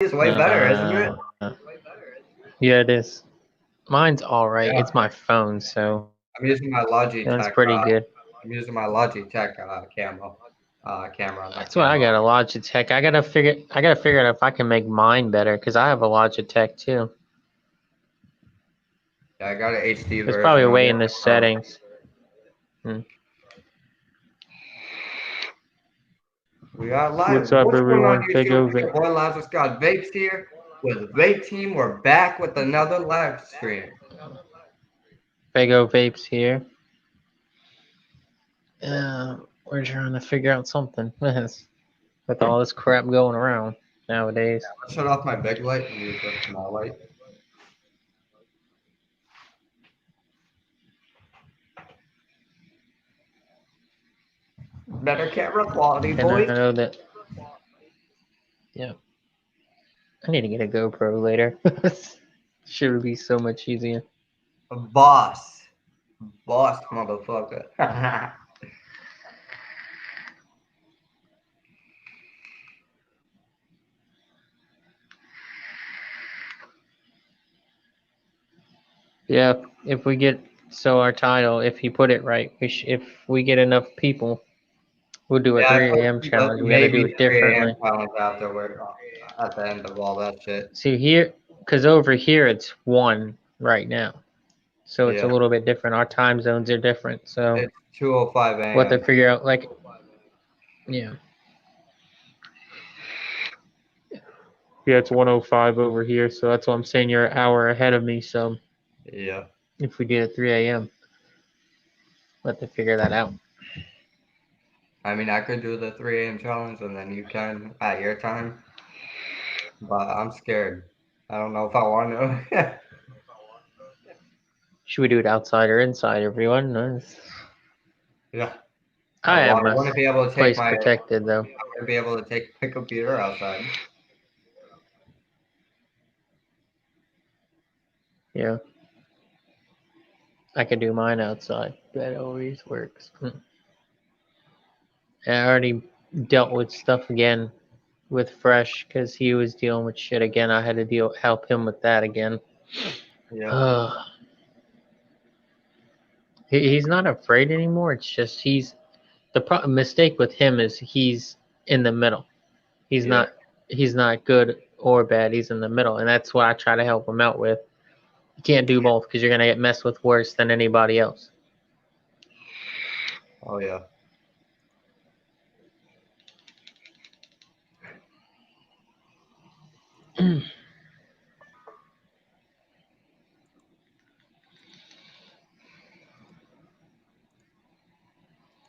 It's way better, isn't it? Yeah, it is. Mine's all right. Yeah. It's my phone, so I'm using my that's Logitech. pretty good. I'm using my Logitech camera on my That's what I camo. got, a Logitech. I gotta figure out if I can make mine better because I have a Logitech too. Yeah, I got an HD There's probably version a of way it. in the settings. Hmm. We got What's live. up, What's going on, everyone? Big YouTube? It's over. your boy Lazarus Got Vapes here with Vape Team. We're back with another live stream. Fago Vapes here. Uh, we're trying to figure out something with all this crap going around nowadays. Let's shut off my big light and use the small light. Better camera quality, And I boys. know that, yeah, I need to get a GoPro later. Should be so much easier. Boss. Boss, motherfucker. Yeah, if we get our title, if you put it right, if we get enough people, we'll do a Yeah, I 3 a.m. put challenge. We got to do maybe it 3 a.m. differently. challenge afterward at the end of all that shit. See here, because over here it's 1 right now, so it's a Yeah, little bit different. Our time zones are different, so it's 2:05 we'll have to a.m. figure out like, yeah. Yeah, it's 105 over here, so that's what I'm saying. You're an hour ahead of me, so Yeah. if we do it 3 a.m., we'll have to figure that out. I mean, I could do the 3 a.m. challenge and then you can at your time, but I'm scared. I don't know if I want to. Should we do it outside or inside, everyone? Yeah. I have Well, I my want to be able to take place my, I protected, though. want to be able to take my computer outside. Yeah, I can do mine outside. That always works. And I already dealt with stuff again with Fresh because he was dealing with shit again. I had to help him with that again. Yeah. He's not afraid anymore. It's just mistake with him is he's in the middle. He's Yeah. not he's not good or bad. He's in the middle, and that's what I try to help him out with. You can't do both because you're gonna get messed with worse than anybody else. Oh, yeah.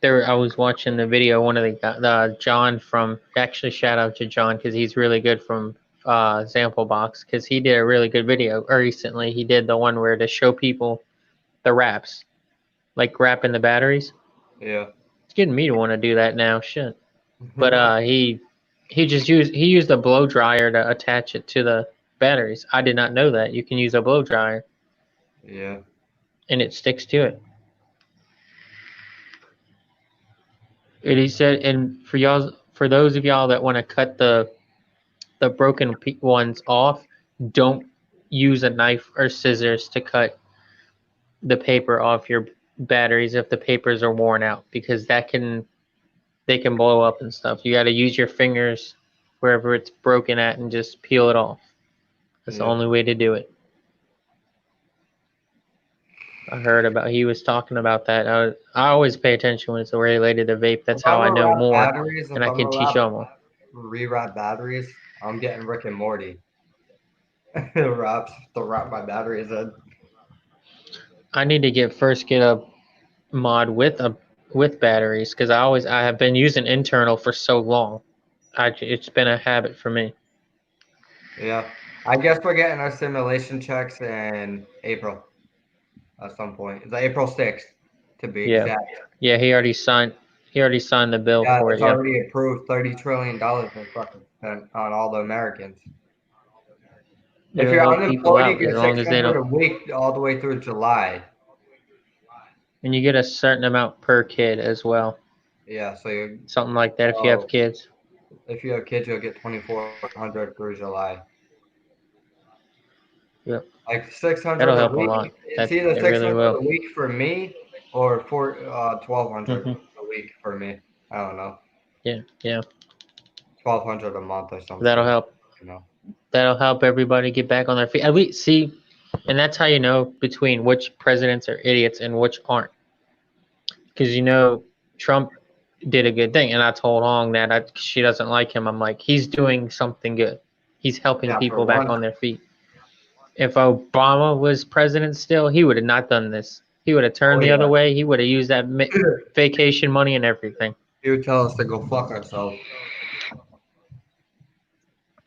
I was watching the video. One of the John from, actually shout out to John because he's really good from Sample Box because he did a really good video recently. He did the one where to show people the wraps, like wrapping the batteries. Yeah. It's getting me to want to do that now. Shit. But he used a blow dryer to attach it to the batteries. I did not know that you can use a blow dryer Yeah. and it sticks to it. And he said, and for those of y'all that want to cut the broken ones off, don't use a knife or scissors to cut the paper off your batteries if the papers are worn out because they can blow up and stuff. You got to use your fingers wherever it's broken at and just peel it off. That's the Yeah. only way to do it. He was talking about that. I always pay attention when it's related to vape. That's If I'm how I gonna know wrap more, batteries, and if I I'm can gonna teach y'all more. rewrap batteries, I'm getting Rick and Morty. To wrap my batteries in. I need to get a mod with batteries because I have been using internal for so long. It's been a habit for me. Yeah. I guess we're getting our simulation checks in April at some point. It's April 6th to be Yeah, exact. yeah. He already signed the bill Yeah, for it. it's Yeah, already approved. $30 trillion been fucking spent on all the Americans. If it'll you're help people unemployed, you out as get long as they 600 don't. a week all the way through July. And you get a certain amount per kid as well, Yeah, so something like that if you have so kids. If you have kids, you'll get 2,400 through July. Yep. Like 600 That'll a help a week. lot. It's That either it really 600 will. a week for me or 1,200 Hmm. a week for me. I don't know. Yeah, yeah. 1,200 a month or some That'll shit. help. You know. That'll help everybody get back on their feet. At least see, and that's how you know between which presidents are idiots and which aren't. Because Trump did a good thing, and I told Hong that she doesn't like him. I'm like, he's doing something good. He's helping Yeah, for people back one. on their feet. If Obama was president still, he would have not done this. He would have Oh turned the other yeah. way. He would have used that vacation money and everything. He would tell us to go fuck ourselves.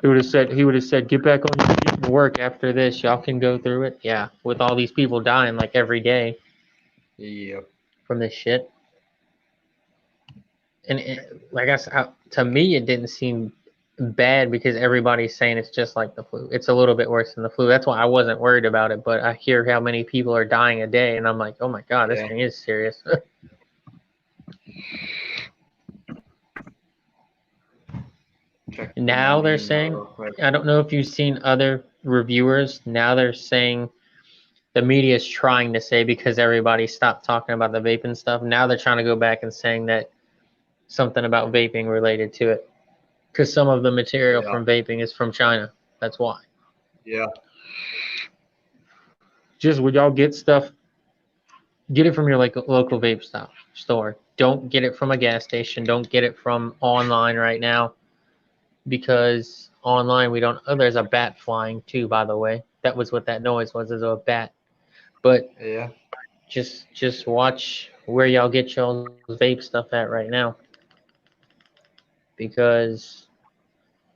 He would have said, get back on your feet and work after this. Y'all can go through it. Yeah, with all these people dying like every day Yep. from this shit. And like I said, to me, it didn't seem bad because everybody's saying it's just like the flu. It's a little bit worse than the flu. That's why I wasn't worried about it. But I hear how many people are dying a day, and I'm like, oh my god, this Yeah. thing is serious. Check Now my they're email saying, real quick. I don't know if you've seen other reviewers. Now they're saying the media is trying to say because everybody stopped talking about the vaping stuff. Now they're trying to go back and saying that something about vaping related to it because some of the material Yeah. from vaping is from China. That's why. Yeah. Just when y'all get stuff, get it from your like local vape stop store. Don't get it from a gas station. Don't get it from online right now because online we don't. Oh, there's a bat flying too. By the way, that was what that noise was. Is a bat. But Yeah. just watch where y'all get y'all's vape stuff at right now because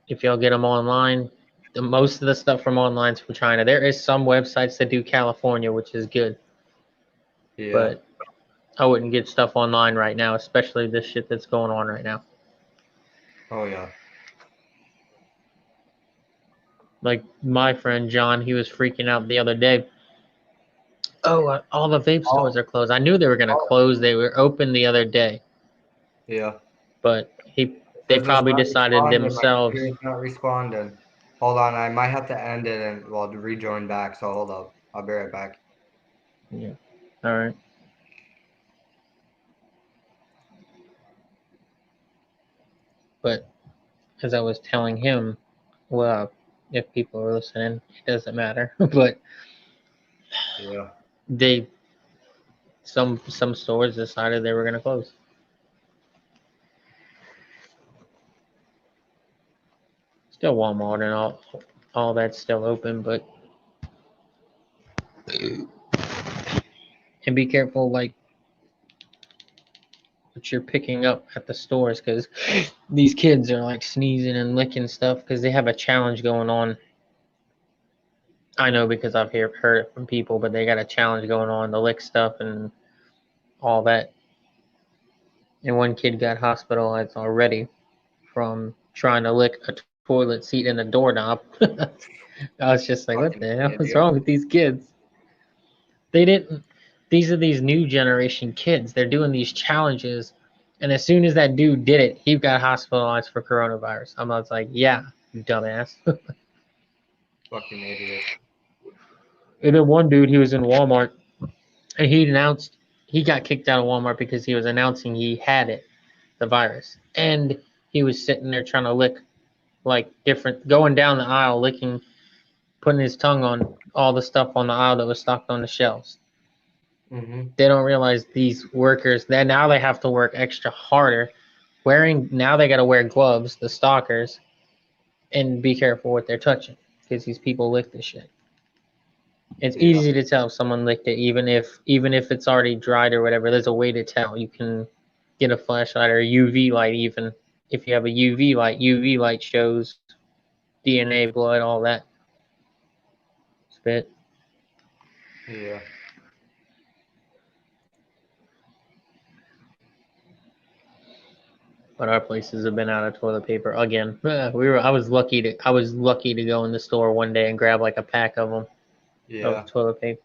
if y'all get them online, most of the stuff from online is from China. There is some websites that do California, which is good, Yeah. but I wouldn't get stuff online right now, especially this shit that's going on right now. Oh yeah. Like my friend John, he was freaking out the other day. Oh, all the vape stores Oh. are closed. I knew they were gonna Oh. close. They were open the other day, Yeah. but they Because it's probably not decided responding. My themselves. computer's not responding. Hold on, I might have to end it and well rejoin back. So hold up. I'll be right back. Yeah. All right. But as I was telling him, well, if people are listening, it doesn't matter. But Yeah. they some stores decided they were gonna close. Still Walmart and all that's still open, but and be careful like what you're picking up at the stores because these kids are like sneezing and licking stuff because they have a challenge going on. I know because I've heard it from people, but they got a challenge going on to lick stuff and all that. And one kid got hospitalized already from trying to lick a toilet seat and a doorknob. I was just like, what Fucking the hell is idiot. wrong with these kids? They didn't. These are these new generation kids. They're doing these challenges, and as soon as that dude did it, he got hospitalized for coronavirus. I was like, yeah, you dumbass. Fucking idiot. And then one dude, he was in Walmart, and he announced he got kicked out of Walmart because he was announcing he had it, the virus, and he was sitting there trying to lick like different, going down the aisle, licking, putting his tongue on all the stuff on the aisle that was stocked on the shelves. Mm-hmm. They don't realize these workers that now they have to work extra harder. Wearing now they got to wear gloves, the stalkers, and be careful what they're touching because these people lick this shit. It's Yeah. easy to tell if someone licked it, even if it's already dried or whatever. There's a way to tell. You can get a flashlight or a UV light. Even if you have a UV light shows DNA, blood, all that spit. Yeah. But our places have been out of toilet paper again. I was lucky to go in the store one day and grab like a pack of them of Yeah. toilet paper.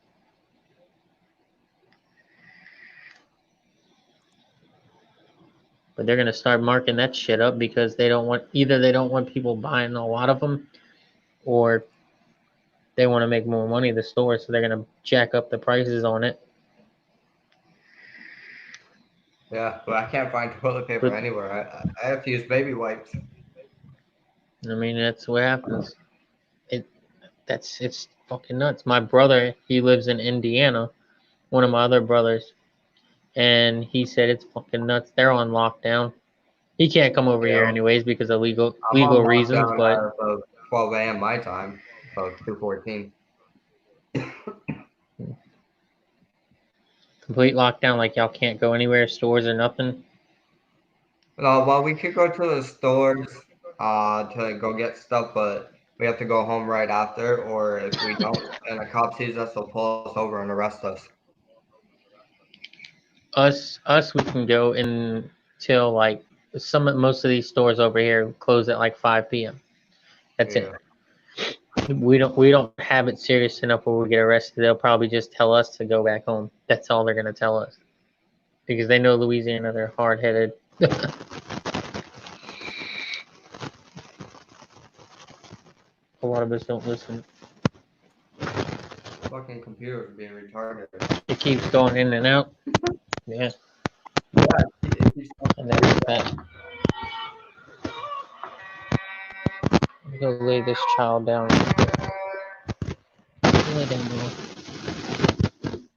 But they're gonna start marking that shit up because they don't want people buying a lot of them, or they want to make more money at the store, so they're gonna jack up the prices on it. Yeah, but I can't find toilet paper But anywhere. I have to use baby wipes. I mean, that's what happens. It it's fucking nuts. My brother, he lives in Indiana. One of my other brothers, and he said it's fucking nuts. They're on lockdown. He can't come over here Yeah, anyways because of I'm on legal reasons, lockdown but as of 12 a.m. my time, so 2:14. complete lockdown. Like y'all can't go anywhere, stores or nothing. Well, we could go to the stores to go get stuff, but we have to go home right after, or if we don't, and a cop sees us, they'll pull us over and arrest us. We can go until like most of these stores over here close at like 5 p.m. That's it. Yeah, We don't have it serious enough where we get arrested. They'll probably just tell us to go back home. That's all they're gonna tell us because they know Louisiana. They're hard headed. A lot of us don't listen. fucking computer's being retarded. It keeps going in and out. Yeah, Yeah, it keeps and fucking that's doing that. that. Let me go lay this child down real quick. Lay down, boy.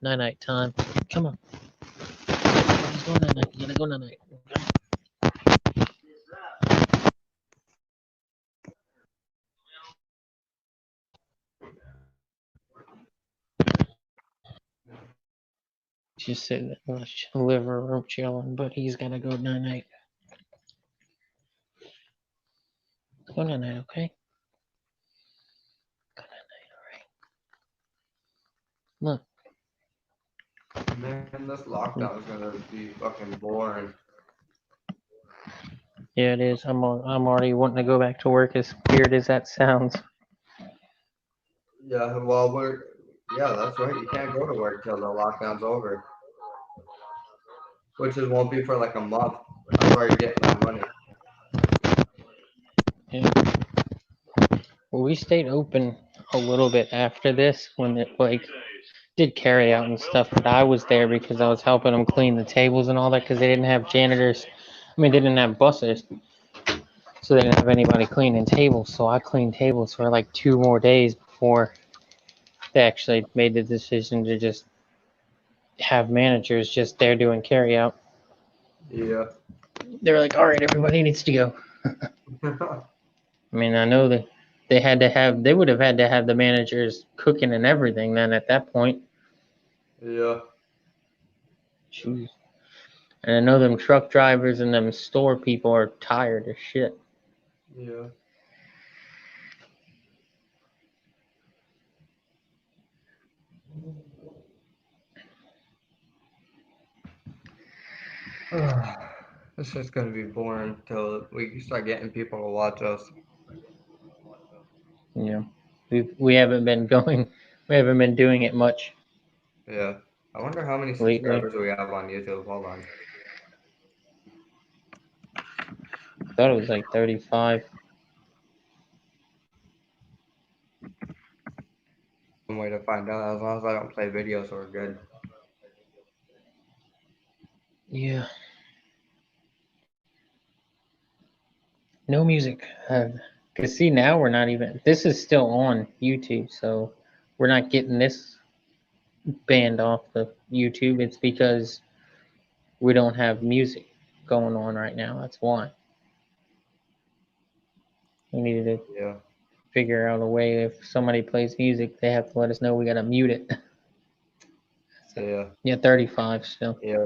Night night time. Come on. Let's go night night. You gotta go night night. Just sitting in the living room chilling, but he's gotta go night night. Go night night, okay? Go night night, Man, this alright. lockdown is gonna be fucking boring. Yeah, it is. I'm already wanting to go back to work. As weird as that sounds. Yeah, well, yeah, that's right. You can't go to work till the lockdown's over, which is won't be for like a month. That's why you're getting that money. Yeah. Well, we stayed open a little bit after this when it like did carry out and stuff, but I was there because I was helping them clean the tables and all that because they didn't have janitors. I mean, they didn't have buses, so they didn't have anybody cleaning tables. So I cleaned tables for like 2 more days before they actually made the decision to just have managers just there doing carry out. Yeah. They were like, "All right, everybody needs to go." I mean, I know that they would have had to have the managers cooking and everything then at that point. Yeah. Jeez. And I know them truck drivers and them store people are tired as shit. Yeah. It's just gonna be boring till we start getting people to watch us. You know, we haven't been going, we haven't been doing it much Yeah. I wonder how many lately. subscribers we have on YouTube. Hold on. I thought it was like 35. One way to find out. As long as I don't play videos, we're good. Yeah, no music. Cause see now we're not even. This is still on YouTube, so we're not getting this banned off the YouTube. It's because we don't have music going on right now. That's why we needed to Yeah. figure out a way. If somebody plays music, they have to let us know. We gotta mute it. So, Yeah. yeah, 35 still. Yeah.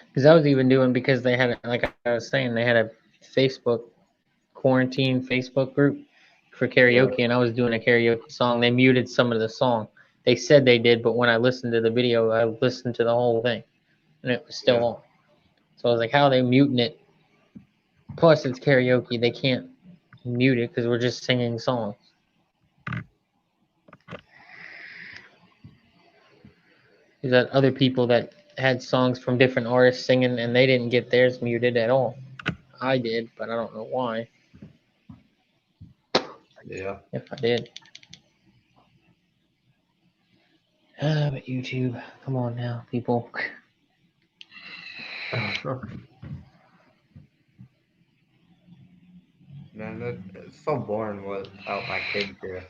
Because I was even doing because they had, like I was saying, they had a Facebook quarantine Facebook group for Yeah. karaoke, and I was doing a karaoke song. They muted some of the song. They said they did, but when I listened to the video, I listened to the whole thing, and it was still Yeah. on. So I was like, "How are they muting it?" Plus, it's karaoke; they can't mute it because we're just singing songs. Is that other people that had songs from different artists singing and they didn't get theirs muted at all. I did, but I don't know why. Yeah. If I did. But YouTube, come on now, people. Man, it's so boring without my kids here.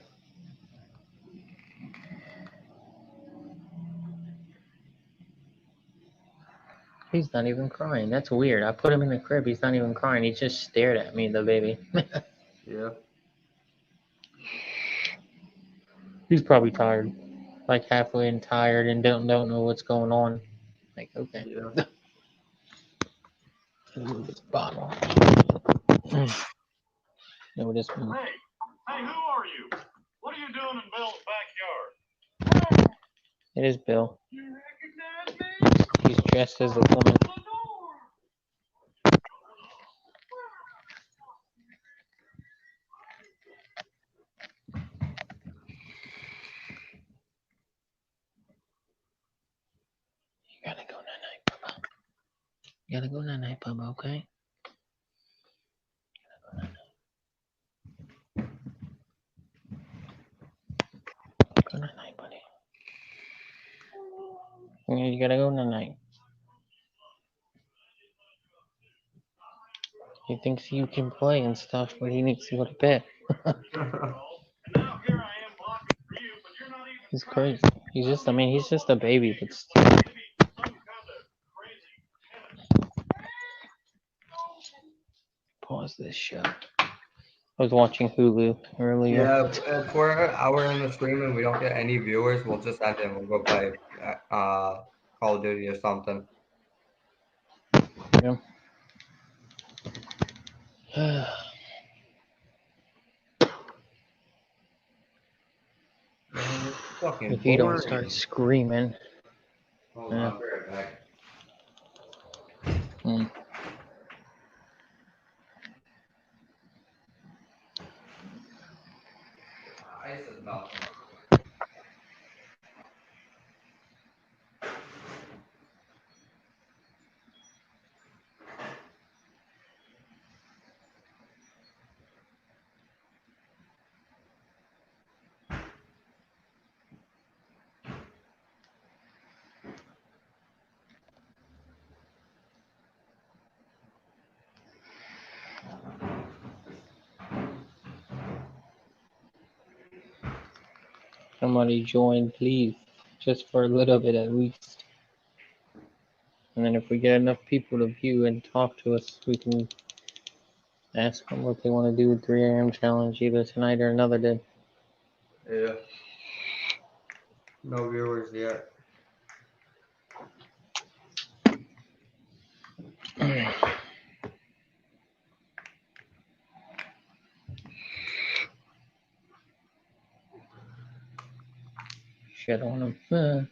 He's not even crying. That's weird. I put him in the crib. He's not even crying. He just stared at me, the baby. Yeah. He's probably tired. Like halfway and tired and don't know what's going on. Like, okay. Yeah. Move this bottle. No, this one. Hey, who are you? What are you doing in Bill's backyard? It is Bill. You recognize me? He's dressed as a woman. You gotta go night, Bubba. You gotta go night, Bubba, okay? Go night, buddy. Yeah, you gotta go night. He thinks you can play and stuff, but he needs to go to bed. He's crazy. He's just a baby, but still. Pause this show. I was watching Hulu earlier. Yeah, if we're an hour in the stream and we don't get any viewers, we'll just end it and we'll go play Call of Duty or something. Yeah. Man, it's fucking If you don't boring. start screaming. Hold on, I'll be right back. Mm. Ice is melting. Somebody join, please. Just for a little bit at least. And then if we get enough people to view and talk to us, we can ask them what they want to do with 3 a.m. challenge either tonight or another day. Yeah. No viewers yet. Shit on them. I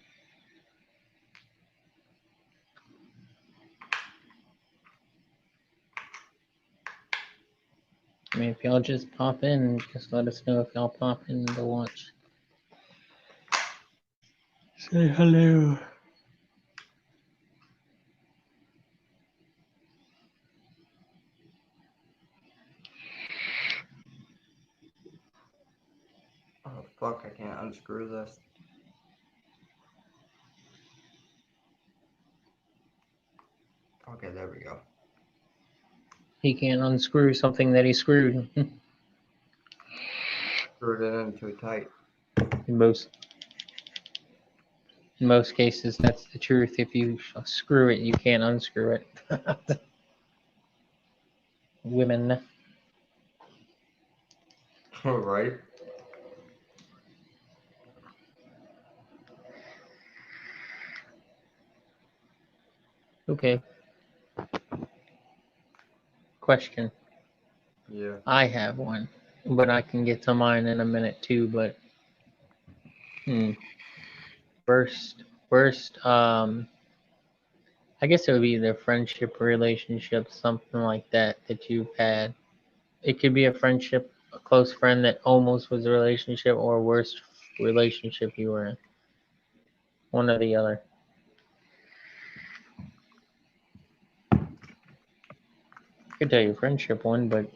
mean, if y'all just pop in, just let us know if y'all pop in to watch. Say hello. Oh fuck, I can't unscrew this. Okay, there we go. He can't unscrew something that he screwed. Screwed it in too tight. in most cases, that's the truth. If you screw it, you can't unscrew it. Women. Right? Okay. Question. Yeah. I have one, but I can get to mine in a minute too. But worst. I guess it would be either friendship, relationship, something like that you've had. It could be a friendship, a close friend that almost was a relationship, or worst relationship you were in. One or the other. could tell you a friendship one, but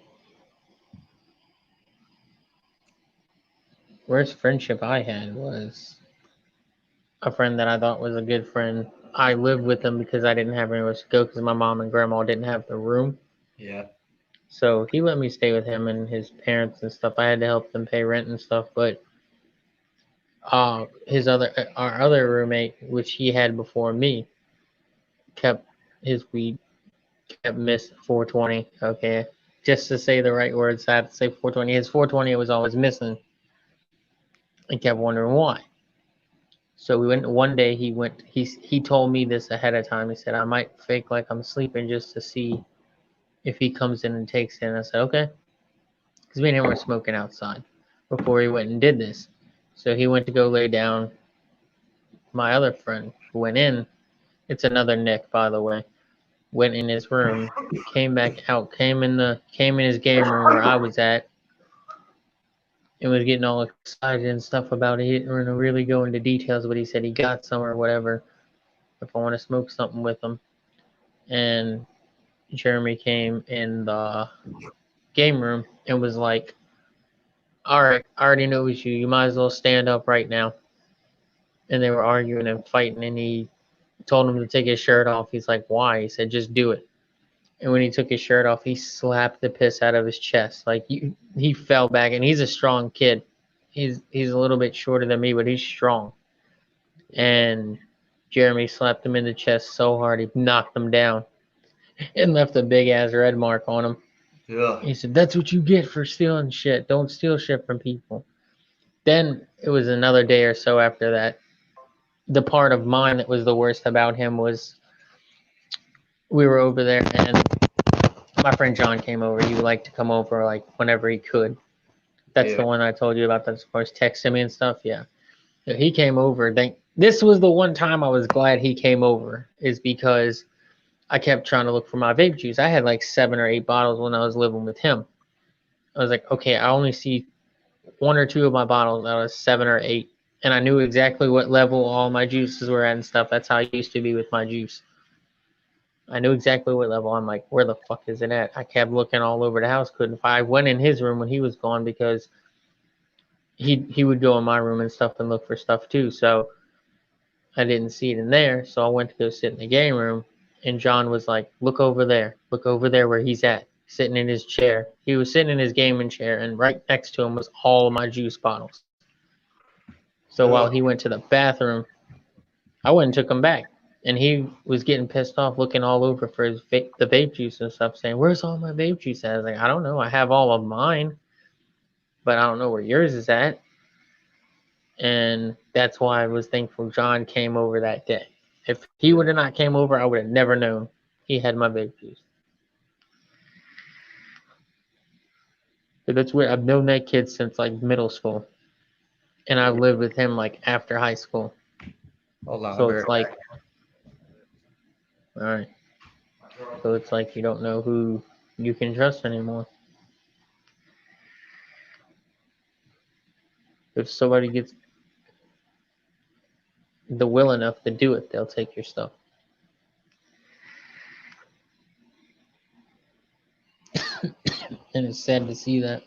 worst friendship I had was a friend that I thought was a good friend. I lived with him because I didn't have anywhere to go because my mom and grandma didn't have the room. Yeah. So he let me stay with him and his parents and stuff. I had to help them pay rent and stuff, but our other roommate, which he had before me, kept his weed, kept miss 420. Okay, just to say the right words, I had to say 420. His 420 was always missing, and kept wondering why. So we went one day. He told me this ahead of time. He said I might fake like I'm sleeping just to see if he comes in and takes it. And I said okay, because me and him were smoking outside before he went and did this. So he went to go lay down. My other friend went in. It's another Nick, by the way. Went in his room, came back out, came in his game room where I was at, and was getting all excited and stuff about it. He didn't really go into details, but he said he got some or whatever. If I want to smoke something with him, and Jeremy came in the game room and was like, "All right, I already know it's you. You might as well stand up right now." And they were arguing and fighting, and he told him to take his shirt off. He's like, "Why?" He said, "Just do it." And when he took his shirt off, he slapped the piss out of his chest. He fell back, and he's a strong kid. He's a little bit shorter than me, but he's strong. And Jeremy slapped him in the chest so hard he knocked him down and left a big ass red mark on him. Yeah. He said, "That's what you get for stealing shit. Don't steal shit from people." Then it was another day or so after that. The part of mine that was the worst about him was we were over there and my friend John came over. He would like to come over like whenever he could. That's Yeah. the one I told you about. That's of course texting me and stuff. Yeah. So he came over. This was the one time I was glad he came over, is because I kept trying to look for my vape juice. I had like 7 or 8 bottles when I was living with him. I was like, okay, I only see 1 or 2 of my bottles out of 7 or 8. And I knew exactly what level all my juices were at and stuff. That's how I used to be with my juice. I knew exactly what level. I'm like, where the fuck is it at? I kept looking all over the house, couldn't find. I went in his room when he was gone because he would go in my room and stuff and look for stuff too. So I didn't see it in there. So I went to go sit in the game room, and John was like, look over there where he's at, sitting in his chair. He was sitting in his gaming chair, and right next to him was all of my juice bottles. So while Yeah. he went to the bathroom, I went and took him back. And he was getting pissed off, looking all over for the vape juice and stuff, saying, "Where's all my vape juice at?" I was like, "I don't know. I have all of mine, but I don't know where yours is at." And that's why I was thankful John came over that day. If he would have not came over, I would have never known he had my vape juice. But that's weird. I've known that kid since like middle school, and I've lived with him like after high school. Hold on. I'll So be it's right like, back. all right. So it's like you don't know who you can trust anymore. If somebody gets the will enough to do it, they'll take your stuff. And it's sad to see that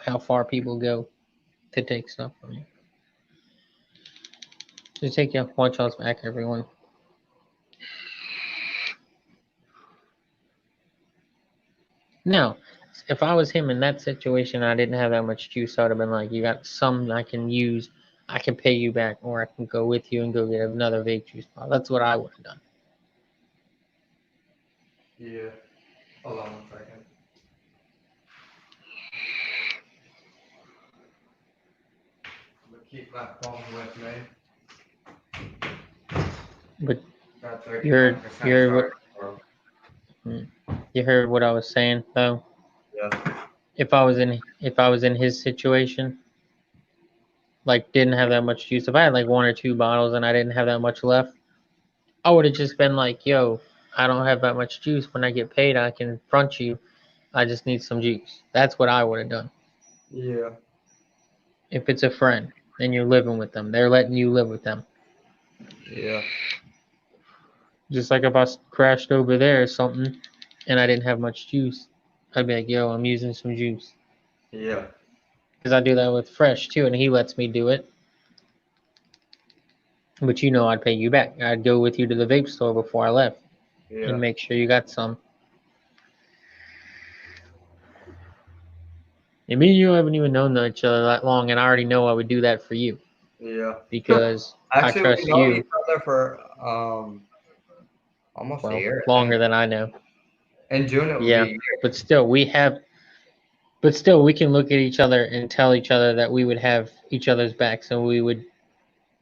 how far people go to take stuff from you. So take your watch outs back, everyone. Now, if I was him in that situation, I didn't have that much juice. I would have been like, "You got some I can use. I can pay you back, or I can go with you and go get another vape juice bottle." That's what I would have done. Yeah. Hold on 1 second. I'm gonna keep that phone with me. But Got you heard, 39% you heard charge. what you heard what I was saying though. Yeah. If I was in his situation, like didn't have that much juice. If I had like 1 or 2 bottles and I didn't have that much left, I would have just been like, "Yo, I don't have that much juice. When I get paid, I can front you. I just need some juice." That's what I would have done. Yeah. If it's a friend and you're living with them, they're letting you live with them. Yeah. Just like if I crashed over there or something and I didn't have much juice, I'd be like, yo, I'm using some juice. Yeah. Because I do that with Fresh too, and he lets me do it. But you know, I'd pay you back. I'd go with you to the vape store before I left Yeah. and make sure you got some. And me and you haven't even known each other that long, and I already know I would do that for you Yeah. because I Actually, we trust know each you, other for almost a well, year, I longer think. than I know. In June it will be Yeah, a year. but still, we can look at each other and tell each other that we would have each other's backs and we would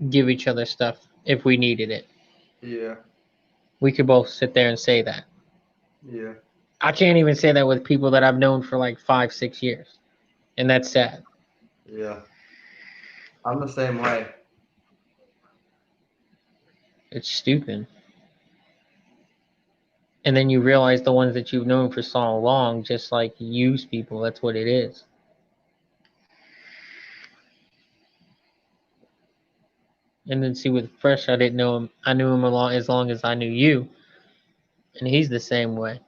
give each other stuff if we needed it. Yeah. We could both sit there and say that. Yeah. I can't even say that with people that I've known for like 5, 6 years, and that's sad. Yeah. I'm the same way. It's stupid. And then you realize the ones that you've known for so long just like use people. That's what it is. And then see with Fresh, I didn't know him. I knew him as long as I knew you, and he's the same way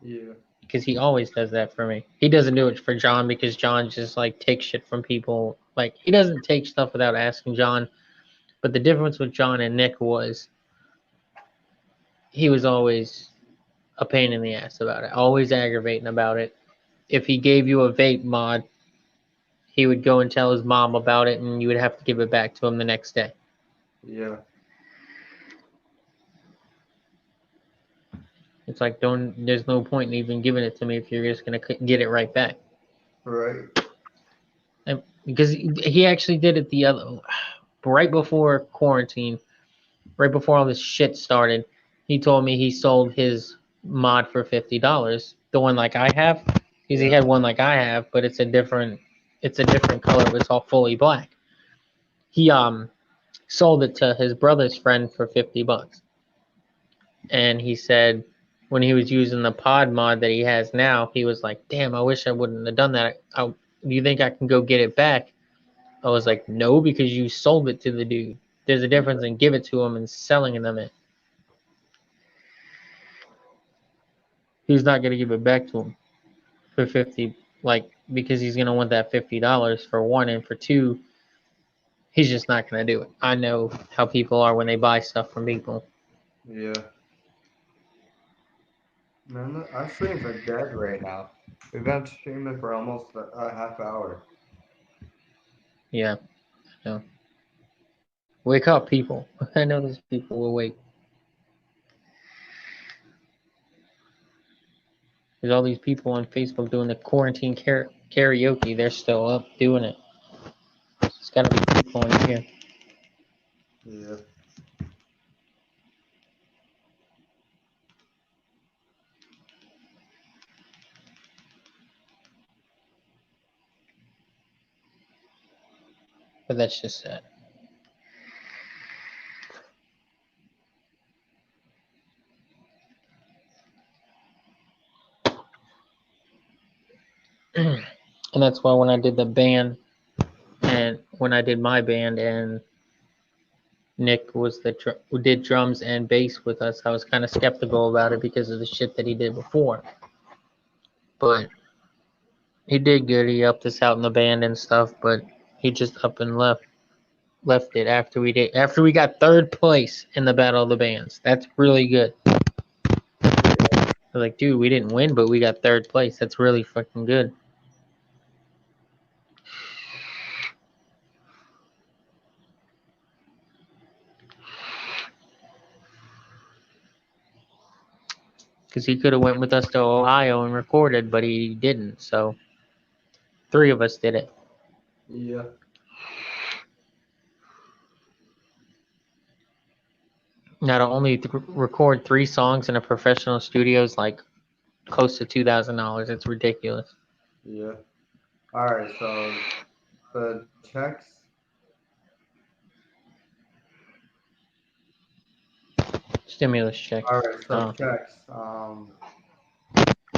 Yeah. because he always does that for me. He doesn't do it for John because John just like takes shit from people. Like he doesn't take stuff without asking John. But the difference with John and Nick was he was always a pain in the ass about it, always aggravating about it. If he gave you a vape mod, he would go and tell his mom about it, and you would have to give it back to him the next day. Yeah. It's like there's no point in even giving it to me if you're just gonna get it right back. Right. And because he actually did it the other right before quarantine, right before all this shit started. He told me he sold his mod for $50. The one like I have, because he Yeah. had one like I have, but it's a different color. It's all fully black. He sold it to his brother's friend for $50, and he said when he was using the pod mod that he has now, he was like, "Damn, I wish I wouldn't have done that. Do you think I can go get it back?" I was like, "No, because you sold it to the dude. There's a difference in give it to him and selling them it. He's not gonna give it back to him for 50, like because he's gonna want that $50 for one, and for two, he's just not gonna do it. I know how people are when they buy stuff from people. Yeah. Man, our streams are dead right now. We've been streaming for almost a half hour. Yeah, no. Wake up, people. I know those people will wake. There's all these people on Facebook doing the quarantine karaoke. They're still up doing it. There's got to be people in here. Yeah. But that's just sad. And that's why when I did the band and when I did my band and Nick was who did drums and bass with us, I was kind of skeptical about it because of the shit that he did before. But he did good. He helped us out in the band and stuff, but he just up and left it after we got third place in the battle of the bands. That's really good. I was like, dude, we didn't win, but we got third place. That's really fucking good. Because he could have went with us to Ohio and recorded, but he didn't. So 3 of us did it. Yeah. Now to only record 3 songs in a professional studio is like close to $2,000. It's ridiculous. Yeah. All right. So the checks. Stimulus check. All right. So Oh, checks.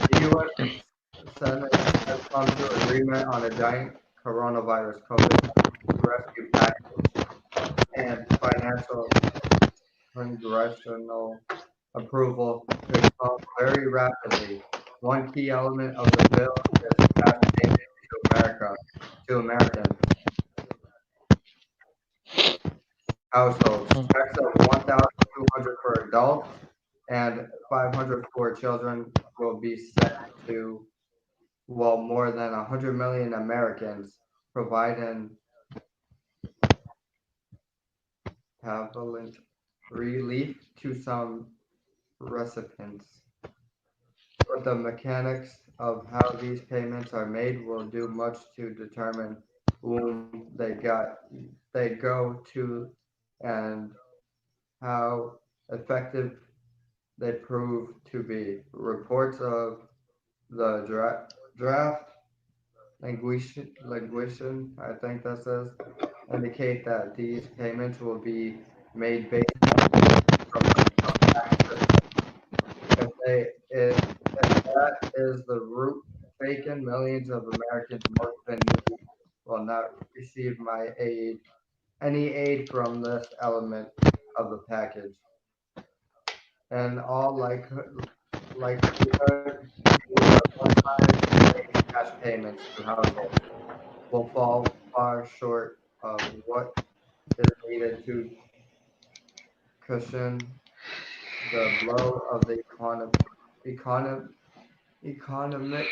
The U.S. Senate has come to agreement on a giant coronavirus COVID rescue package and financial congressional approval could come very rapidly. One key element of the bill is cash payments to Americans households. Checks of 1,200 for adults and 500 for children will be sent to more than 100 million Americans, providing prevalent relief to some recipients. But the mechanics of how these payments are made will do much to determine whom they go to and how effective they prove to be. Reports of the draft languation, I think that says, indicate that these payments will be made based from tax system. If that is the route taken, millions of Americans most in need will not receive any aid from this element of the package. In all likelihood, these are one-time delayed cash payments to households will fall far short of what is needed to cushion the blow of the economic, economic,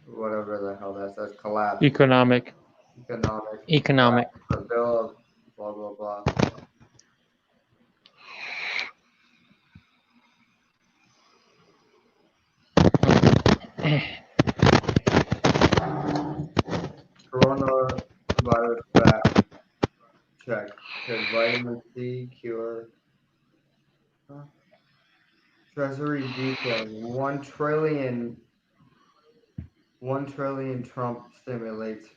whatever the hell that says, collapse, Economic. economic Economic. collapse, the bill of blah blah blah. Coronavirus fact check. Could vitamin C cure? Huh? Treasury details 1 trillion Trump stimulates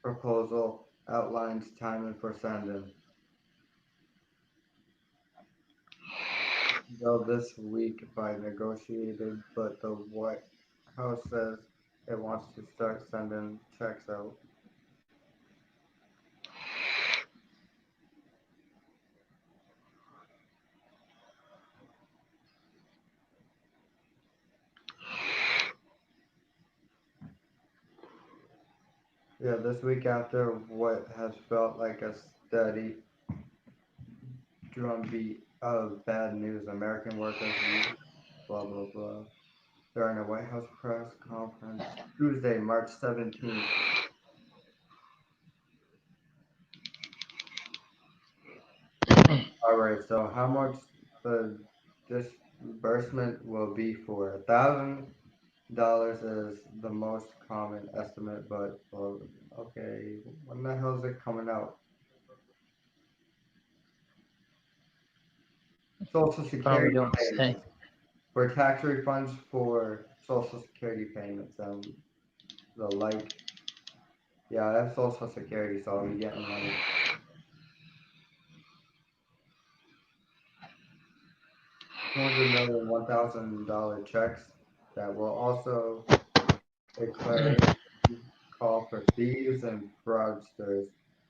proposal outlines timing for sending. Bill this week by negotiated, but the White House says it wants to start sending checks out. Yeah, this week after what has felt like a steady drumbeat of bad news, American workers, blah blah blah. During a White House press conference Tuesday, March 17th. All right, so how much the disbursement will be for $1,000 is the most common estimate, but well, okay, when the hell is it coming out? Social Probably Security don't say. payments for tax refunds for Social Security payments and the like. Yeah, that's Social Security, so I'll be getting money. 200 million $1,000 checks that will also declare call for thieves and fraudsters.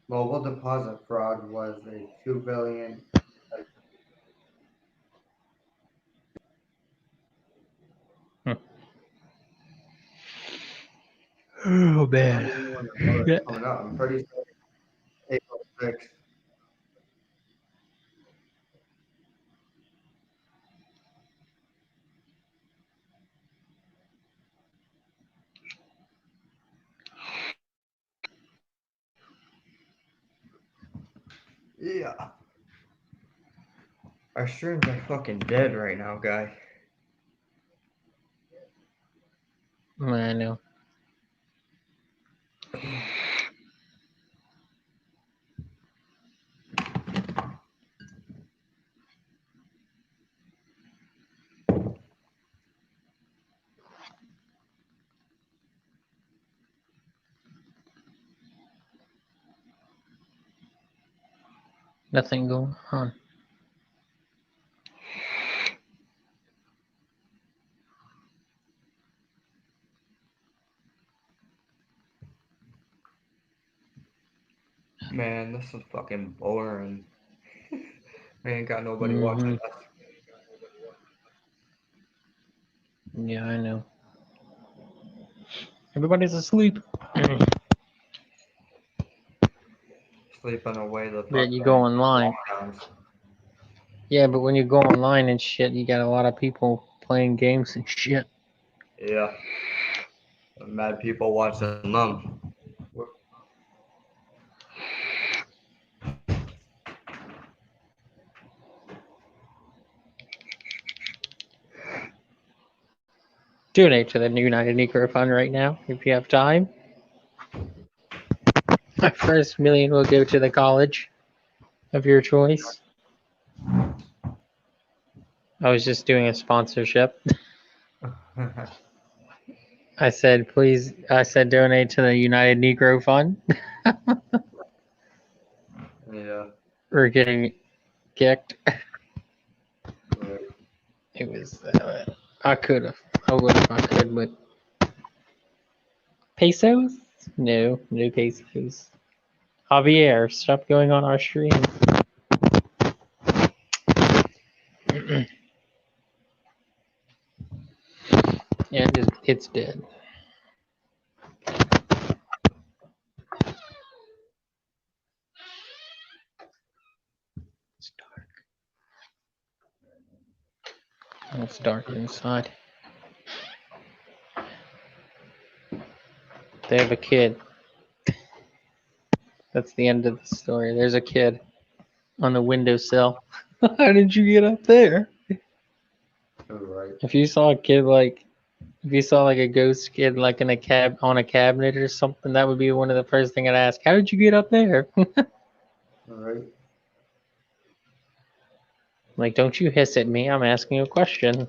Mobile deposit fraud was a 2 billion. Hmm. Oh I don't man. even want to know it's Yeah. coming up. I'm pretty sure April 6th. Yeah. Our streams are fucking dead right now, guy. I know. Nothing going on. Man, this is fucking boring. We ain't got nobody watching Hmm. us. Yeah, I know. Everybody's asleep. Sleeping away the But you go fucking online. lockdowns. Yeah, but when you go online and shit, you got a lot of people playing games and shit. Yeah. Mad people watching them. Donate to the United Negro Fund right now if you have time. My first million will go to the college of your choice. I was just doing a sponsorship. I said, please, I said, donate to the United Negro Fund. Yeah. We're getting kicked. Right. It was, I could have, I would if I could, but pesos? No, no pesos. Javier, stop going on our stream. Yeah, it's dead. It's dark. It's dark inside. They have a kid. That's the end of the story. There's a kid on the windowsill. How did you get up there? Right. If you saw a kid like, if you saw like a ghost kid like in a cab on a cabinet or something, that would be one of the first thing I'd ask. How did you get up there? Right. Like, don't you hiss at me. I'm asking you a question.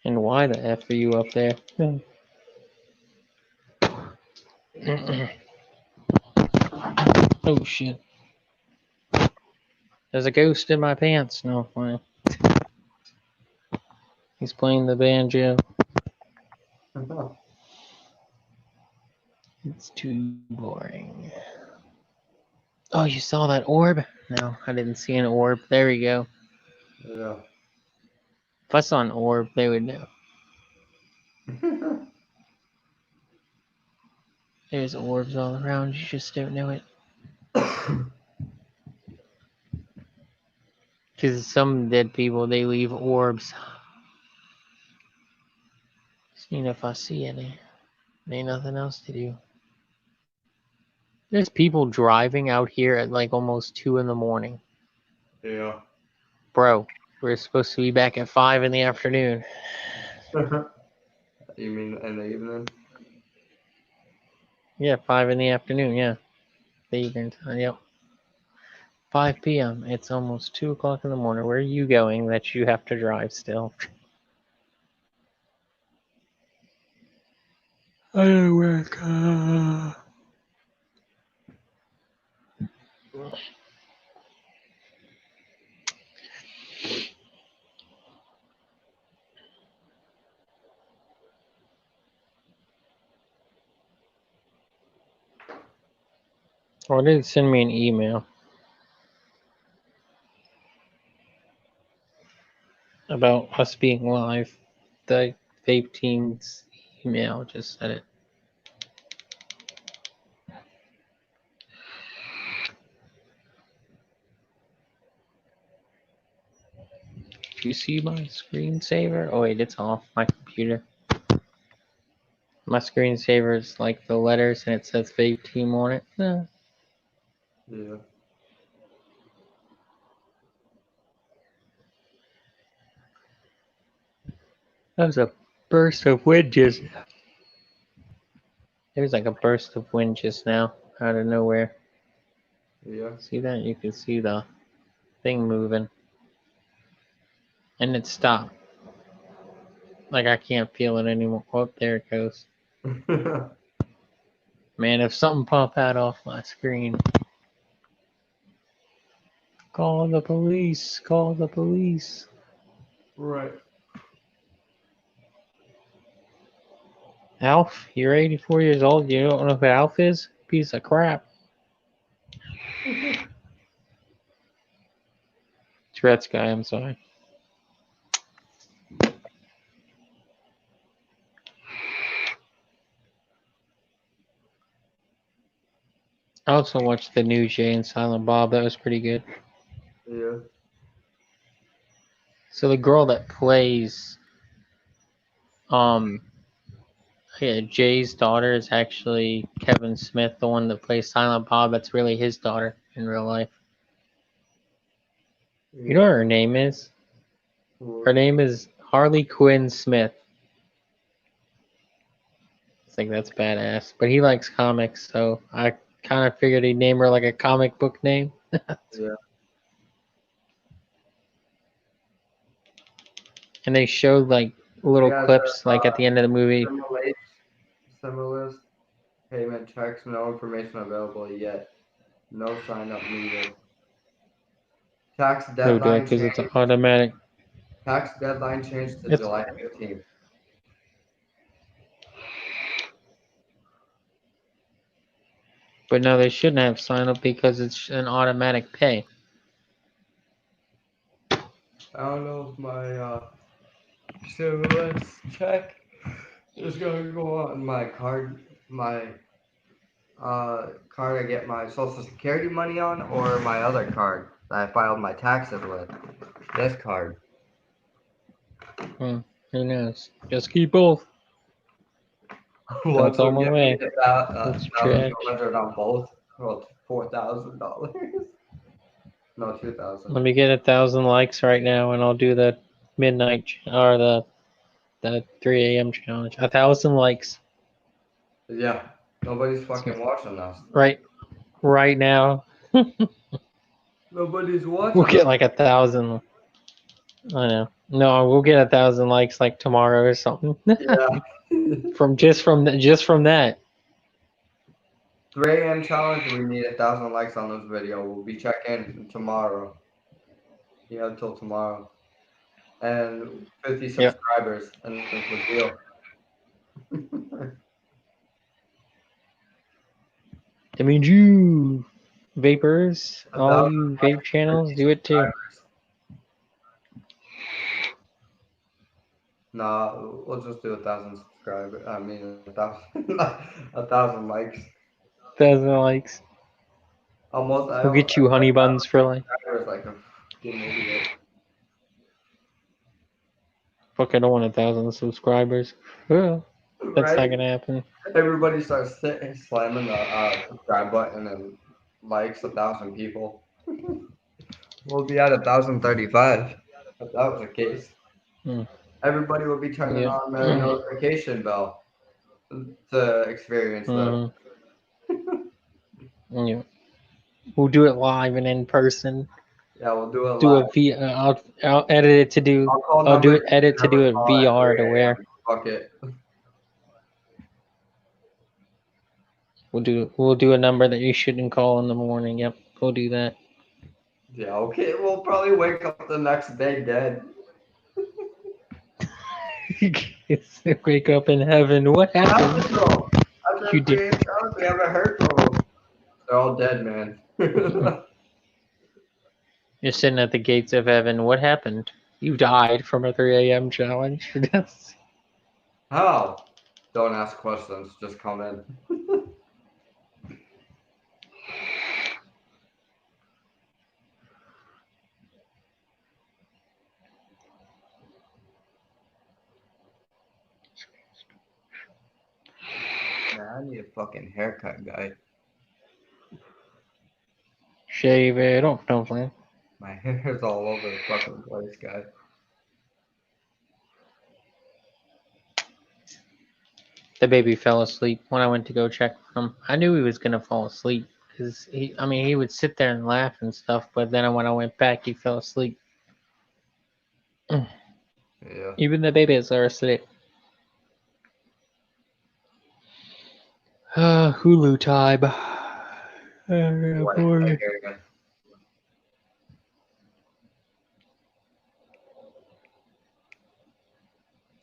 And why the F are you up there? Oh shit. There's a ghost in my pants. No, fine. He's playing the banjo. It's too boring. Oh, you saw that orb? No, I didn't see an orb. There we go. Yeah. If I saw an orb, they would know. There's orbs all around. You just don't know it. Because some dead people, they leave orbs. Seeing if I see any. Ain't nothing else to do. There's people driving out here at like almost 2 in the morning. Yeah. Bro, we're supposed to be back at 5 in the afternoon. You mean in the evening? Yeah, 5 in the afternoon, yeah. The evening time, yep. 5 p.m. It's almost 2 o'clock in the morning. Where are you going that you have to drive still? I don't work. Or they send me an email about us being live. The vape team's email just said it. Do you see my screensaver? Oh wait, it's off my computer. My screensaver is like the letters and it says vape team on it. Yeah. That was a burst of wind just. There's like a burst of wind just now out of nowhere. Yeah. See that? You can see the thing moving. And it stopped. Like I can't feel it anymore. Oh, there it goes. Man, if something popped out off my screen. Call the police. Call the police. Right. Alf, you're 84 years old. You don't know who Alf is? Piece of crap. Tourette's guy, I'm sorry. I also watched the new Jay and Silent Bob. That was pretty good. Yeah. So the girl that plays yeah, Jay's daughter is actually Kevin Smith, the one that plays Silent Bob. That's really his daughter in real life. You know what her name is? Her name is Harley Quinn Smith. I think that's badass. But he likes comics, so I kind of figured he'd name her like a comic book name. Yeah. And they showed like little Yeah, clips like at the end of the movie. Similar payment checks, no information available yet. No sign up needed. Tax No, do it deadline because it's changed. automatic. Tax deadline changed to It's July 15th. but no, they shouldn't have sign up because it's an automatic pay. I don't know if my stimulus check is gonna go on my card, card I get my Social Security money on, or my other card that I filed my taxes with. This card. Hmm, who knows? Just keep both. Once That's we all my get me way. about That's trash. 1,200 on both, well, $4,000. No, 2,000. Let me get 1,000 likes right now, and I'll do the midnight or the 3 a.m. challenge. 1,000 likes. Yeah, nobody's fucking watching us. Right now. Nobody's We'll watching get us. like 1,000. I know. No, we'll get 1,000 likes like tomorrow or something. Yeah. just from that. 3 a.m. challenge. We need 1,000 likes on this video. We'll be checking tomorrow. Yeah, until tomorrow. And 50 Yep. subscribers, and it's a deal. That means you vapors, A all thousand you likes, vape channels, 50 do it too. subscribers. Nah, we'll just do 1,000 subscribers. I mean, 1,000, 1,000 likes. 1,000 likes. Almost. I We'll don't. get you honey buns for like. Subscribers like a fucking idiot. Fuck, I don't want 1,000 subscribers. Well, that's not Right? gonna happen. Everybody starts slamming the subscribe button and likes 1,000 people. We'll be at 1,035 if that was the case. Hmm. Everybody will be turning Yeah. on their notification bell to experience this. Mhm. Yeah. We'll do it live and in person. Yeah, we'll do it Do live. a V. I'll edit it to do. I'll call I'll do numbers it. you Edit can to do never it call at VR to 3 where a.m. Fuck it. we'll do a number that you shouldn't call in the morning. Yep, we'll do that. Yeah, okay. We'll probably wake up the next day dead. Wake up in heaven. What What happened? happened though? You After did. 3 a.m. challenge, we haven't heard from them. They're all dead, man. You're sitting at the gates of heaven. What happened? You died from a 3 a.m. challenge. How? Don't ask questions. Just come in. Man, I need a fucking haircut, guy. Shave it off, don't play. My hair's all over the fucking place, guy. The baby fell asleep when I went to go check on him. I knew he was gonna fall asleep because he would sit there and laugh and stuff. But then when I went back, he fell asleep. Yeah. Even the babies are asleep. Hulu time. Oh, What? I boy. hear you.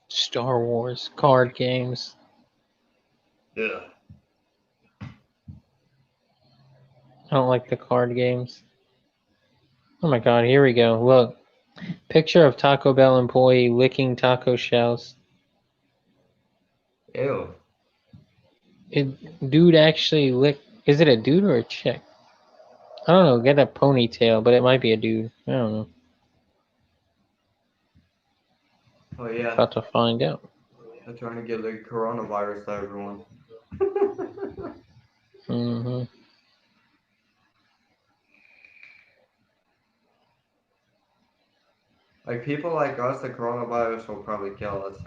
Star Wars card games. Yeah. I don't like the card games. Oh my god, here we go. Look. Picture of Taco Bell employee licking taco shells. Ew. Dude actually lick. Is it a dude or a chick? I don't know. Get a ponytail, but it might be a dude. I don't know. Oh yeah, About to find out. they're trying to get the coronavirus to everyone. Hmm. Like people like us, the coronavirus will probably kill us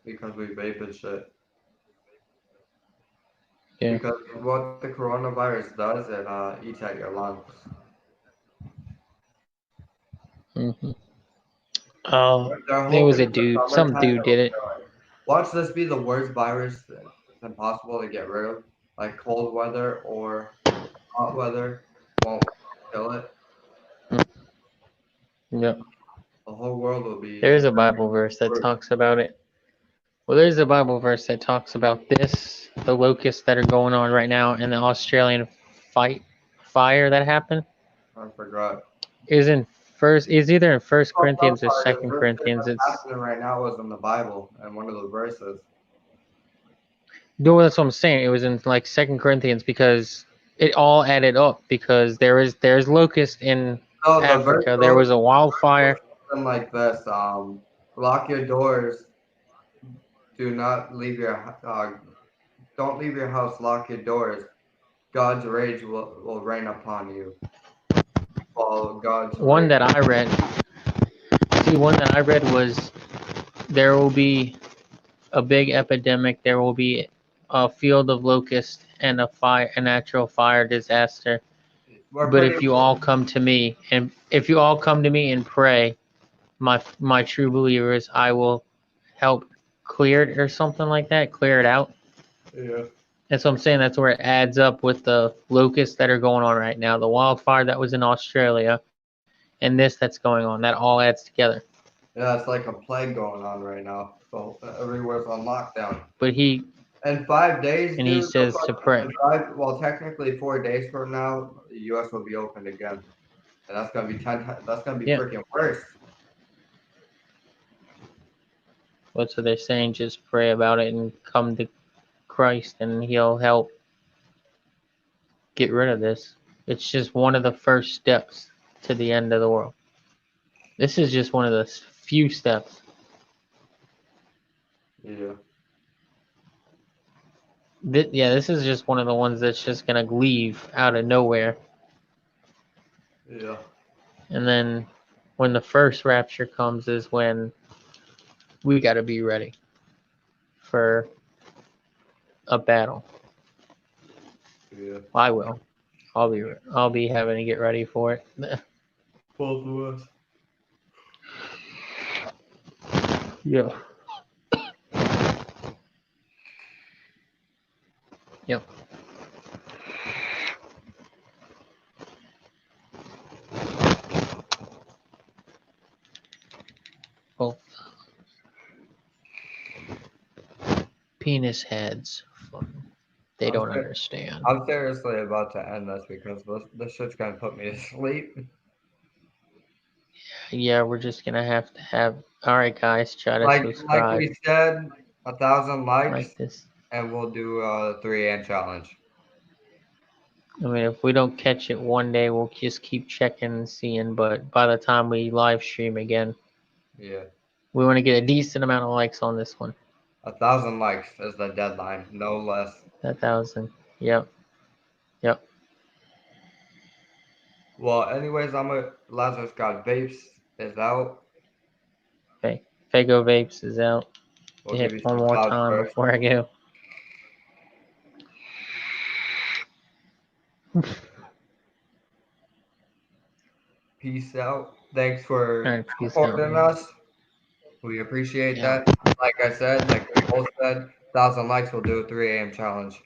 because we vape and shit. Yeah. Because what the coronavirus does, it eats at your lungs. Hmm. Oh, They're it was hoping a in the dude. Some summertime dude did it'll it. kill it. Watch this be the worst virus that's impossible to get rid of. Like cold weather or hot weather won't kill it. Yeah. The whole world will be There's a Bible verse that screwed. talks about it. Well, there's a Bible verse that talks about this, the locusts that are going on right now, and the Australian fight fire that happened. I forgot. Is in first. Is either in First Fucked up Corinthians or part is Second this shit Corinthians. that's It's happening right now was in the Bible and one of the verses. no, that's what I'm saying. It was in like Second Corinthians because it all added up because there's locust in No, the verse Africa. There goes, was a wildfire. something like this. Lock your doors. Do not leave your don't leave your house. Lock your doors. God's rage will rain upon you. Follow God's One rage. that I read. See, one that I read was there will be a big epidemic. There will be a field of locusts and a natural fire disaster. We're But pretty. if you all come to me and if you all come to me and pray, my true believers, I will help clear it or something like that. Clear it out. Yeah. That's what I'm saying. That's where it adds up with the locusts that are going on right now, the wildfire that was in Australia, and this that's going on. That all adds together. Yeah, it's like a plague going on right now. So everywhere's on lockdown. But In 5 days, he dude. says to pray. Well, technically 4 days from now, the U.S. will be opened again, and that's gonna be that's gonna be Yeah. freaking worse. What's what they're saying? Just pray about it and come to Christ, and He'll help get rid of this. It's just one of the first steps to the end of the world. This is just one of the few steps. Yeah. Yeah, this is just one of the ones that's just gonna leave out of nowhere, Yeah. and then when the first rapture comes is when we got to be ready for a battle. Yeah. I will. I'll be having to get ready for it. Both of us. Yeah. Yep. Well, penis heads. They I'm don't ser- understand. I'm seriously about to end this because this shit's gonna put me to sleep. Yeah, we're just gonna have to have. All right, guys, try to Like subscribe. we said, 1,000 likes, Like this. and we'll do a 3 AM challenge. I mean, if we don't catch it one day, we'll just keep checking and seeing. But by the time we live stream again, Yeah. we want to get a decent amount of likes on this one. 1,000 likes is the deadline, no less. 1,000. Yep. Yep. Well, anyways, I'm a Lazarus God Vapes is out. Okay. Fago Vapes is out. We'll give Hit you one some more clouds time first. before I go. Peace out. Thanks All for right. Peace out, supporting man. us. We appreciate Yeah. that. Like I said, like we both said, 1,000 likes, we'll do a 3 AM challenge.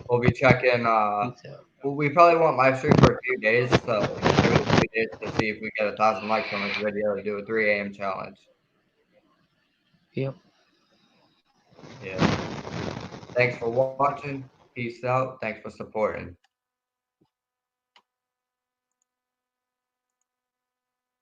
We'll be checking. Peace out. We probably won't live stream for a few days, so give it a few days to see if we get 1,000 likes on this video to do a 3 AM challenge. Yep. Yeah. Thanks for watching. Peace out. Thanks for supporting.